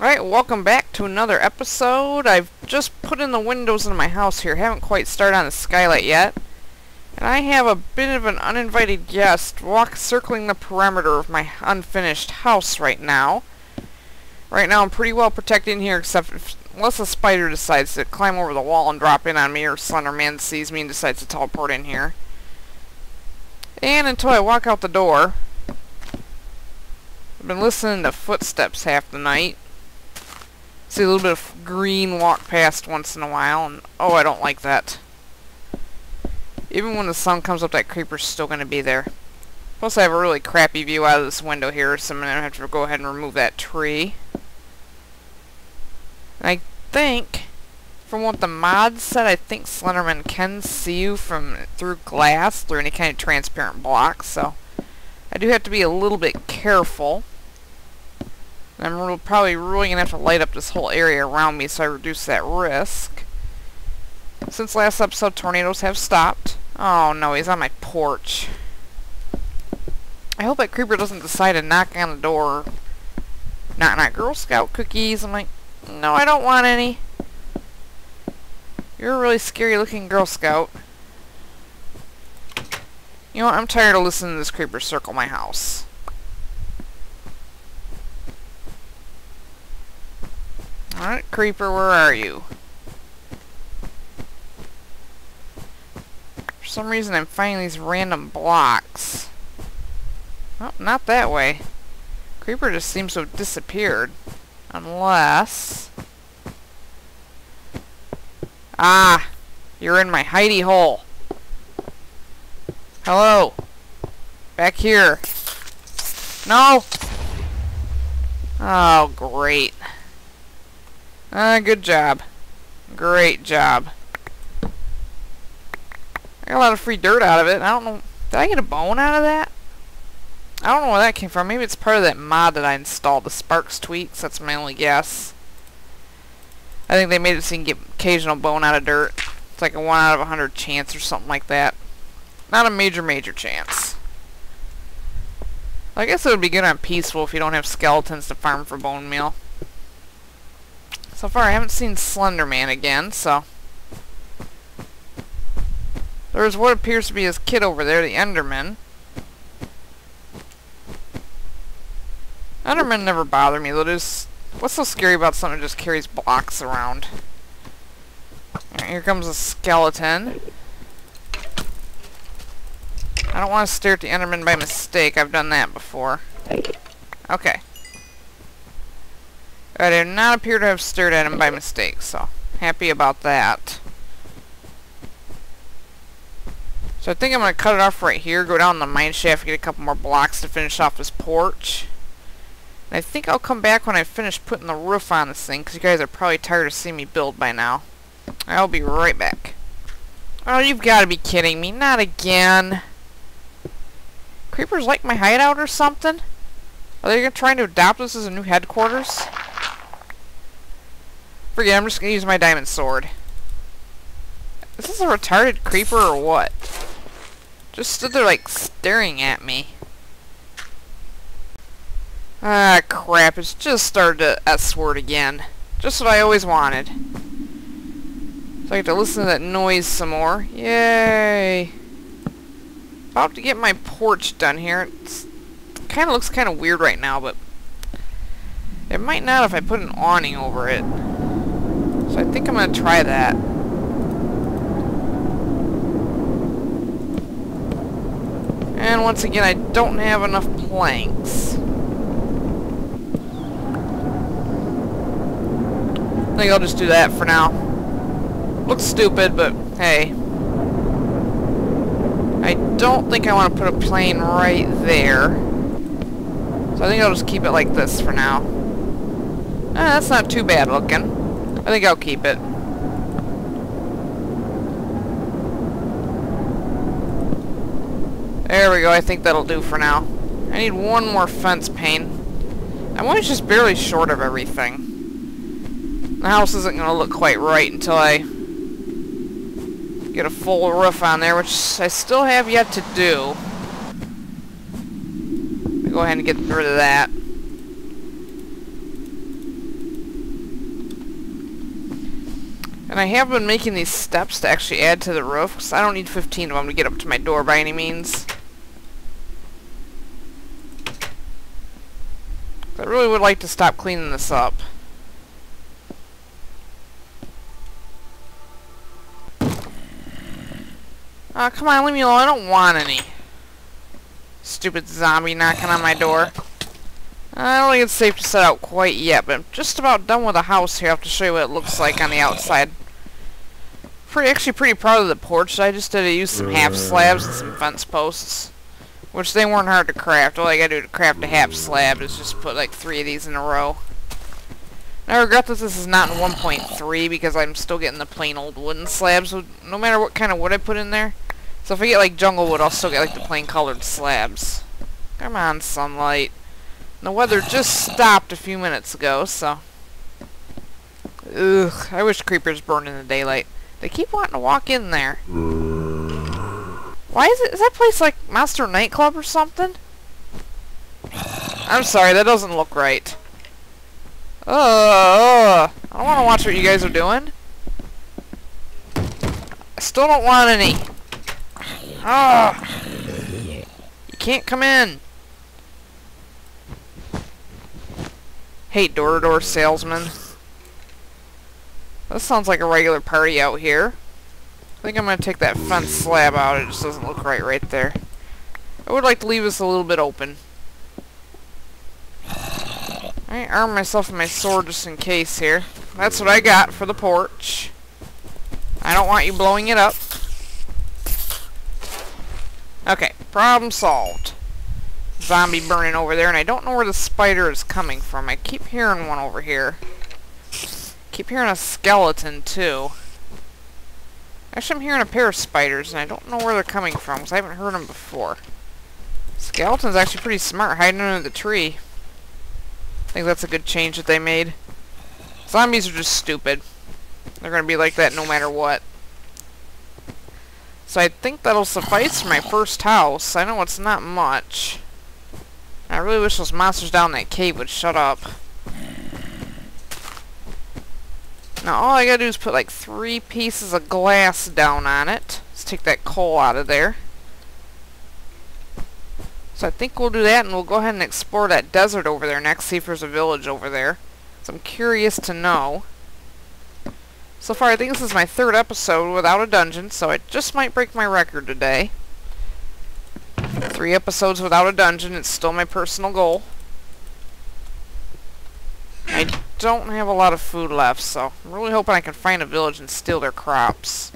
Alright, welcome back to another episode. I've just put in the windows in my house here. Haven't quite started on the skylight yet. And I have a bit of an uninvited guest circling the perimeter of my unfinished house right now. Right now I'm pretty well protected in here, unless a spider decides to climb over the wall and drop in on me, or Slender Man sees me and decides to teleport in here. And until I walk out the door, I've been listening to footsteps half the night. See a little bit of green walk past once in a while, and oh, I don't like that. Even when the sun comes up, that creeper's still going to be there. Plus, I have a really crappy view out of this window here, so I'm going to have to go ahead and remove that tree. And I think, from what the mods said, I think Slenderman can see you through glass, through any kind of transparent blocks, so I do have to be a little bit careful. I'm probably really going to have to light up this whole area around me so I reduce that risk. Since last episode, tornadoes have stopped. Oh no, he's on my porch. I hope that creeper doesn't decide to knock on the door. Knock, knock, Girl Scout cookies. I'm like, no, I don't want any. You're a really scary looking Girl Scout. You know what, I'm tired of listening to this creeper circle my house. Alright, creeper, where are you? For some reason I'm finding these random blocks. Oh, not that way. Creeper just seems to have disappeared. Unless... Ah! You're in my hidey hole. Hello! Back here. No! Oh, great. Good job. Great job. I got a lot of free dirt out of it. I don't know. Did I get a bone out of that? I don't know where that came from. Maybe it's part of that mod that I installed, the Sparks tweaks. That's my only guess. I think they made it so you can get occasional bone out of dirt. It's like a 1 out of 100 chance or something like that. Not a major chance. I guess it would be good on Peaceful if you don't have skeletons to farm for bone meal. So far, I haven't seen Slender Man again, so... There's what appears to be his kid over there, the Enderman. Endermen never bother me, though. What's so scary about something that just carries blocks around? Right, here comes a skeleton. I don't want to stare at the Enderman by mistake. I've done that before. Okay. I did not appear to have stared at him by mistake, so happy about that. So I think I'm going to cut it off right here, go down the mine shaft, get a couple more blocks to finish off this porch. And I think I'll come back when I finish putting the roof on this thing, because you guys are probably tired of seeing me build by now. I'll be right back. Oh, you've got to be kidding me. Not again. Creepers like my hideout or something? Are they trying to adopt this as a new headquarters? Forget it, I'm just going to use my diamond sword. Is this a retarded creeper or what? Just stood there like staring at me. Ah, crap, it's just started to S-word again. Just what I always wanted. So I get to listen to that noise some more. Yay! About to get my porch done here. It kind of looks kind of weird right now, but it might not if I put an awning over it. So I think I'm going to try that. And once again, I don't have enough planks. I think I'll just do that for now. Looks stupid, but hey. I don't think I want to put a plane right there. So I think I'll just keep it like this for now. That's not too bad looking. I think I'll keep it. There we go, I think that'll do for now. I need one more fence pane. I'm always just barely short of everything. The house isn't going to look quite right until I get a full roof on there, which I still have yet to do. Let me go ahead and get rid of that. And I have been making these steps to actually add to the roof, because I don't need 15 of them to get up to my door by any means. I really would like to stop cleaning this up. Oh, come on, leave me alone. I don't want any. Stupid zombie knocking on my door. I don't think it's safe to set out quite yet, but I'm just about done with the house here. I have to show you what it looks like on the outside. Actually pretty proud of the porch. I just did use some half slabs and some fence posts, which they weren't hard to craft. All I gotta do to craft a half slab is just put like 3 of these in a row. And I regret that this is not in 1.3 because I'm still getting the plain old wooden slabs, so no matter what kind of wood I put in there. So if I get like jungle wood, I'll still get like the plain colored slabs. Come on, sunlight. And the weather just stopped a few minutes ago, so... Ugh, I wish creepers burned in the daylight. They keep wanting to walk in there. Why is that place like Monster Nightclub or something? I'm sorry, that doesn't look right. I don't want to watch what you guys are doing. I still don't want any. You can't come in. Hate door-to-door salesmen. This sounds like a regular party out here. I think I'm going to take that fence slab out. It just doesn't look right there. I would like to leave this a little bit open. I arm myself with my sword just in case here. That's what I got for the porch. I don't want you blowing it up. Okay, problem solved. Zombie burning over there, and I don't know where the spider is coming from. I keep hearing one over here. Keep hearing a skeleton, too. Actually, I'm hearing a pair of spiders, and I don't know where they're coming from, because I haven't heard them before. Skeleton's actually pretty smart, hiding under the tree. I think that's a good change that they made. Zombies are just stupid. They're going to be like that no matter what. So I think that'll suffice for my first house. I know it's not much. I really wish those monsters down in that cave would shut up. Now all I gotta do is put like 3 pieces of glass down on it. Let's take that coal out of there. So I think we'll do that, and we'll go ahead and explore that desert over there next, see if there's a village over there. So I'm curious to know. So far I think this is my 3rd episode without a dungeon, so I just might break my record today. 3 episodes without a dungeon, it's still my personal goal. I don't have a lot of food left, so I'm really hoping I can find a village and steal their crops.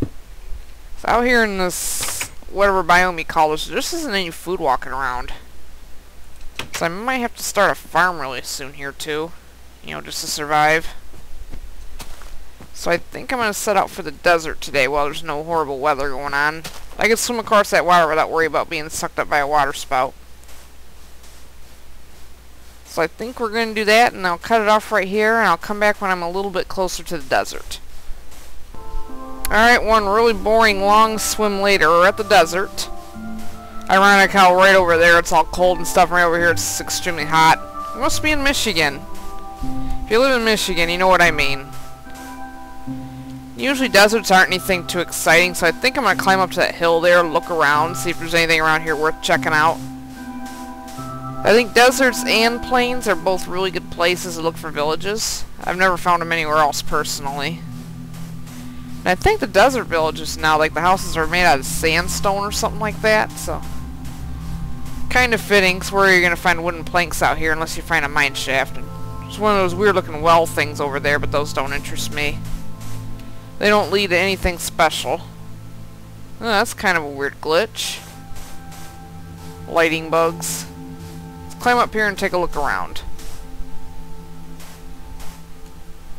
So out here in this, whatever biome you call this, there just isn't any food walking around. So I might have to start a farm really soon here too, you know, just to survive. So I think I'm going to set out for the desert today while there's no horrible weather going on. I can swim across that water without worrying about being sucked up by a water spout. So I think we're going to do that, and I'll cut it off right here, and I'll come back when I'm a little bit closer to the desert. Alright, one really boring long swim later, we're at the desert. Ironic how right over there it's all cold and stuff, right over here it's extremely hot. It must be in Michigan. If you live in Michigan, you know what I mean. Usually deserts aren't anything too exciting, so I think I'm going to climb up to that hill there, look around, see if there's anything around here worth checking out. I think deserts and plains are both really good places to look for villages. I've never found them anywhere else personally. And I think the desert villages now, like the houses are made out of sandstone or something like that, so... kind of fitting, 'cause where you're going to find wooden planks out here unless you find a mine shaft. And there's one of those weird looking well things over there, but those don't interest me. They don't lead to anything special. Oh, that's kind of a weird glitch. Lighting bugs. Let's climb up here and take a look around.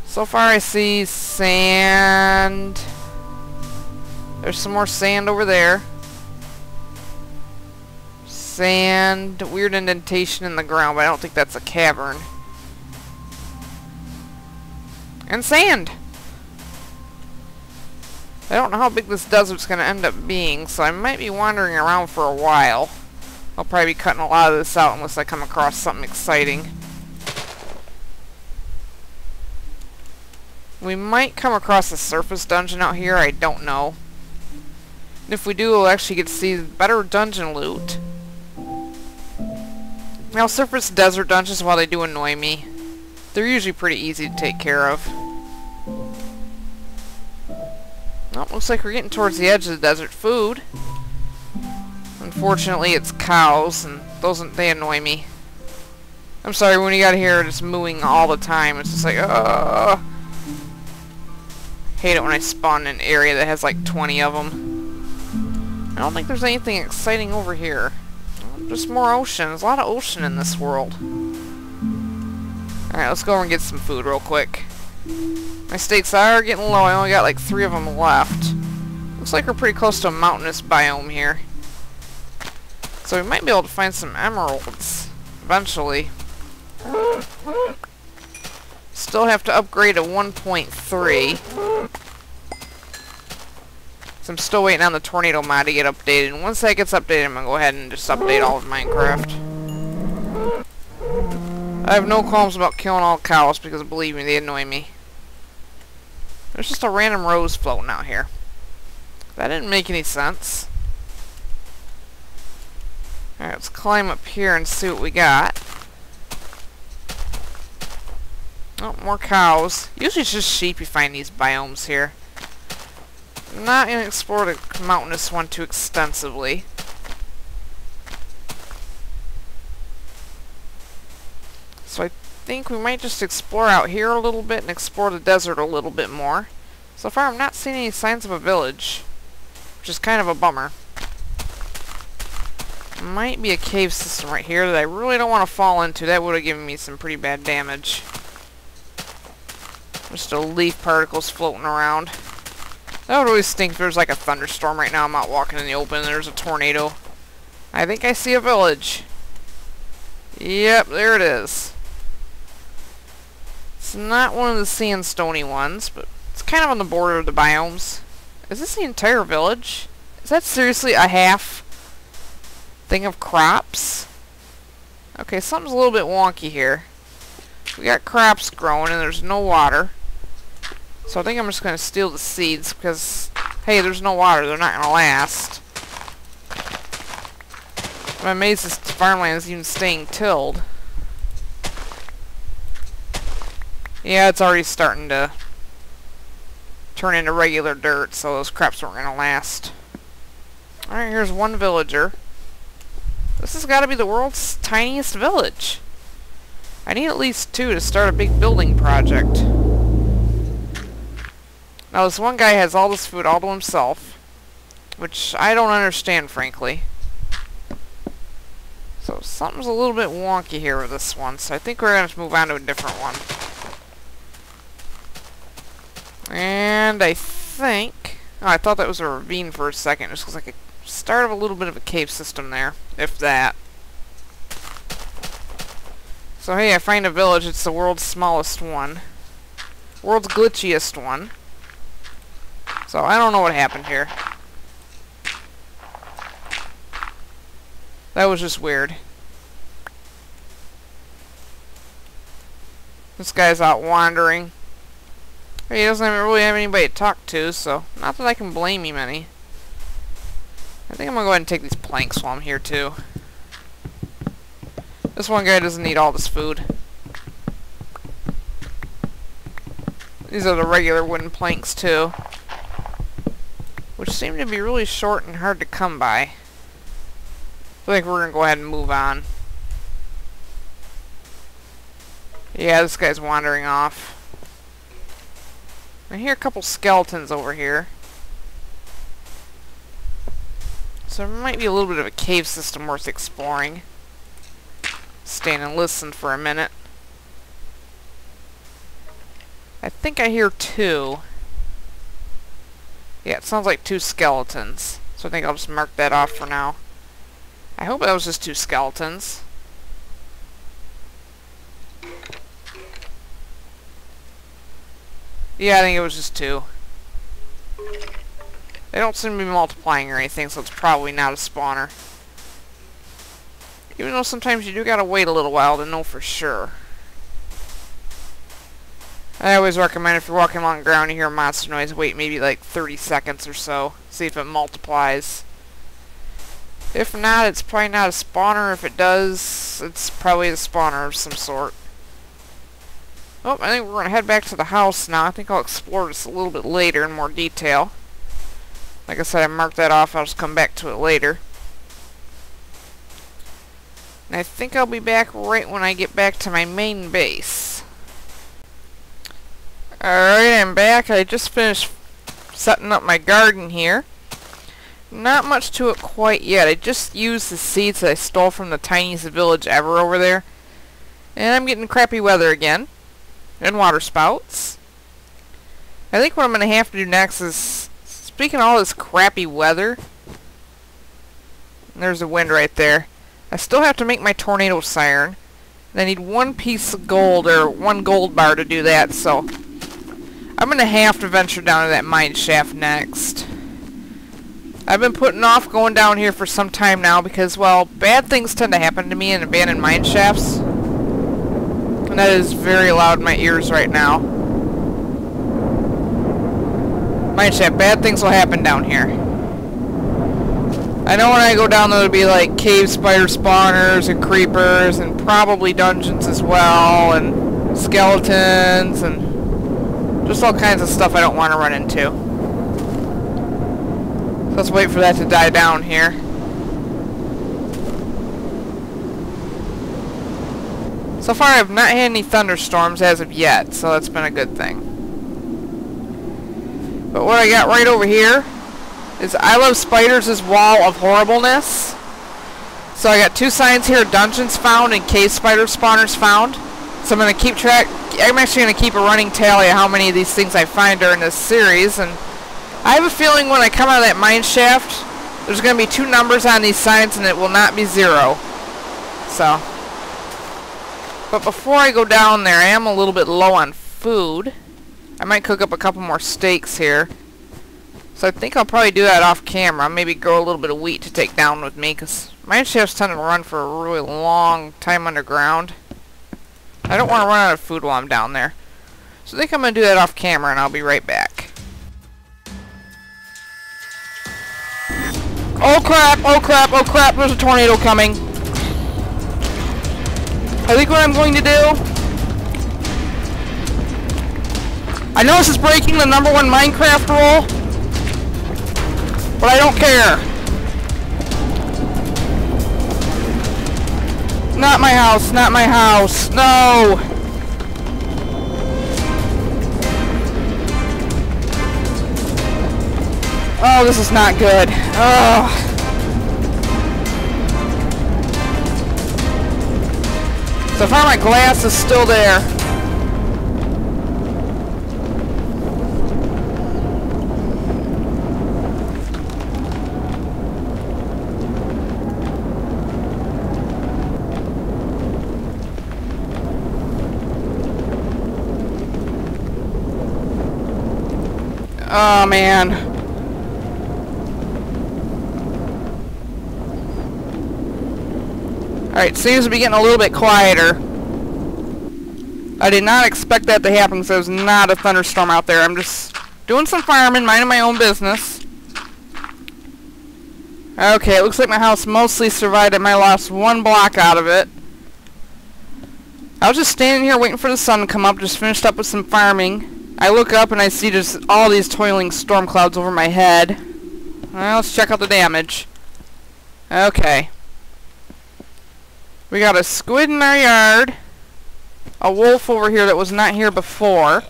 So far I see sand. There's some more sand over there. Sand. Weird indentation in the ground, but I don't think that's a cavern. And sand! I don't know how big this desert's going to end up being, so I might be wandering around for a while. I'll probably be cutting a lot of this out unless I come across something exciting. We might come across a surface dungeon out here, I don't know. And if we do, we'll actually get to see better dungeon loot. Now, surface desert dungeons, while they do annoy me, they're usually pretty easy to take care of. Oh, looks like we're getting towards the edge of the desert. Food. Unfortunately, it's cows, and they annoy me. I'm sorry, when you got here, it's mooing all the time. It's just like, hate it when I spawn in an area that has like 20 of them. I don't think there's anything exciting over here. Just more ocean. There's a lot of ocean in this world. Alright, let's go over and get some food real quick. My steaks are getting low. I only got like 3 of them left. Looks like we're pretty close to a mountainous biome here. So we might be able to find some emeralds eventually. Still have to upgrade to 1.3. So I'm still waiting on the tornado mod to get updated. And once that gets updated, I'm going to go ahead and just update all of Minecraft. I have no qualms about killing all cows because, believe me, they annoy me. There's just a random rose floating out here. That didn't make any sense. Alright, let's climb up here and see what we got. Oh, more cows. Usually it's just sheep you find these biomes here. I'm not going to explore the mountainous one too extensively. So I think we might just explore out here a little bit and explore the desert a little bit more. So far I'm not seeing any signs of a village, which is kind of a bummer. Might be a cave system right here that I really don't want to fall into. That would have given me some pretty bad damage. Just a leaf particles floating around. That would really stink if there's like a thunderstorm right now. I'm out walking in the open and there's a tornado. I think I see a village. Yep, there it is. It's not one of the sandstony ones, but it's kind of on the border of the biomes. Is this the entire village? Is that seriously a half thing of crops? Okay, something's a little bit wonky here. We got crops growing and there's no water. So I think I'm just going to steal the seeds because, hey, there's no water. They're not going to last. I'm amazed this farmland is even staying tilled. Yeah, it's already starting to turn into regular dirt, so those crops weren't going to last. Alright, here's one villager. This has got to be the world's tiniest village. I need at least 2 to start a big building project. Now this one guy has all this food all to himself, which I don't understand, frankly. So something's a little bit wonky here with this one, so I think we're going to move on to a different one. And I think... Oh, I thought that was a ravine for a second. It just looks like a start of a little bit of a cave system there, if that. So hey, I find a village. It's the world's smallest one. World's glitchiest one. So I don't know what happened here. That was just weird. This guy's out wandering. He doesn't really have anybody to talk to, so not that I can blame him any. I think I'm going to go ahead and take these planks while I'm here too. This one guy doesn't need all this food. These are the regular wooden planks too, which seem to be really short and hard to come by. I think we're going to go ahead and move on. Yeah, this guy's wandering off. I hear a couple skeletons over here. So there might be a little bit of a cave system worth exploring. Stand and listen for a minute. I think I hear 2. Yeah, it sounds like 2 skeletons. So I think I'll just mark that off for now. I hope that was just 2 skeletons. Yeah, I think it was just 2. They don't seem to be multiplying or anything, so it's probably not a spawner. Even though sometimes you do gotta wait a little while to know for sure. I always recommend if you're walking along the ground and you hear a monster noise, wait maybe like 30 seconds or so. See if it multiplies. If not, it's probably not a spawner. If it does, it's probably a spawner of some sort. Oh, I think we're going to head back to the house now. I think I'll explore this a little bit later in more detail. Like I said, I marked that off. I'll just come back to it later. And I think I'll be back right when I get back to my main base. Alright, I'm back. I just finished setting up my garden here. Not much to it quite yet. I just used the seeds that I stole from the tiniest village ever over there. And I'm getting crappy weather again. And water spouts. I think what I'm going to have to do next is, speaking of all this crappy weather, there's the wind right there. I still have to make my tornado siren. And I need one piece of gold, or one gold bar to do that, so I'm going to have to venture down to that mine shaft next. I've been putting off going down here for some time now because, well, bad things tend to happen to me in abandoned mine shafts. And that is very loud in my ears right now. Mine shaft, bad things will happen down here. I know when I go down there, there'll be like cave spider spawners and creepers and probably dungeons as well, and skeletons and just all kinds of stuff I don't want to run into. So let's wait for that to die down here. So far I've not had any thunderstorms as of yet, so that's been a good thing. But what I got right over here is Iluvspidrs' Wall of Horribleness. So I got two signs here, dungeons found and cave spider spawners found. So I'm going to keep track, I'm actually going to keep a running tally of how many of these things I find during this series. And I have a feeling when I come out of that mine shaft, there's going to be two numbers on these signs and it will not be 0. So, but before I go down there, I am a little bit low on food. I might cook up a couple more steaks here. So I think I'll probably do that off camera. Maybe grow a little bit of wheat to take down with me, because mine shafts tend to run for a really long time underground. I don't want to run out of food while I'm down there. So I think I'm going to do that off camera and I'll be right back. Oh crap, oh crap, oh crap, there's a tornado coming. I think what I'm going to do, I know this is breaking the #1 Minecraft rule, but I don't care. Not my house, not my house, no! Oh, this is not good. Oh. So far my glass is still there. Oh man. Alright, seems to be getting a little bit quieter. I did not expect that to happen because there's not a thunderstorm out there. I'm just doing some farming, minding my own business. Okay, it looks like my house mostly survived. I might have lost 1 block out of it. I was just standing here waiting for the sun to come up, just finished up with some farming. I look up and I see just all these toiling storm clouds over my head. Well, let's check out the damage. Okay. We got a squid in our yard. A wolf over here that was not here before.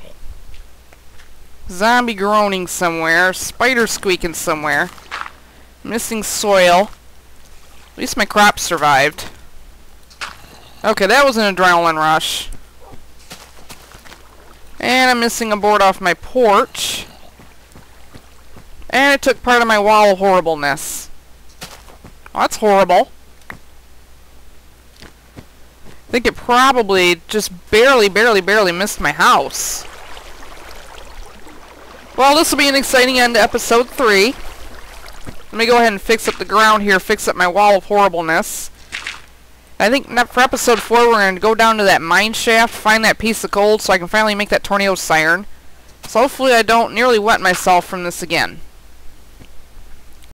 Zombie groaning somewhere. Spider squeaking somewhere. Missing soil. At least my crops survived. Okay, that was an adrenaline rush. And I'm missing a board off my porch. And it took part of my wall of horribleness. Well, that's horrible. I think it probably just barely missed my house. Well, this will be an exciting end to episode 3. Let me go ahead and fix up the ground here, fix up my wall of horribleness. I think for episode 4 we're going to go down to that mine shaft, find that piece of gold so I can finally make that tornado siren. So hopefully I don't nearly wet myself from this again.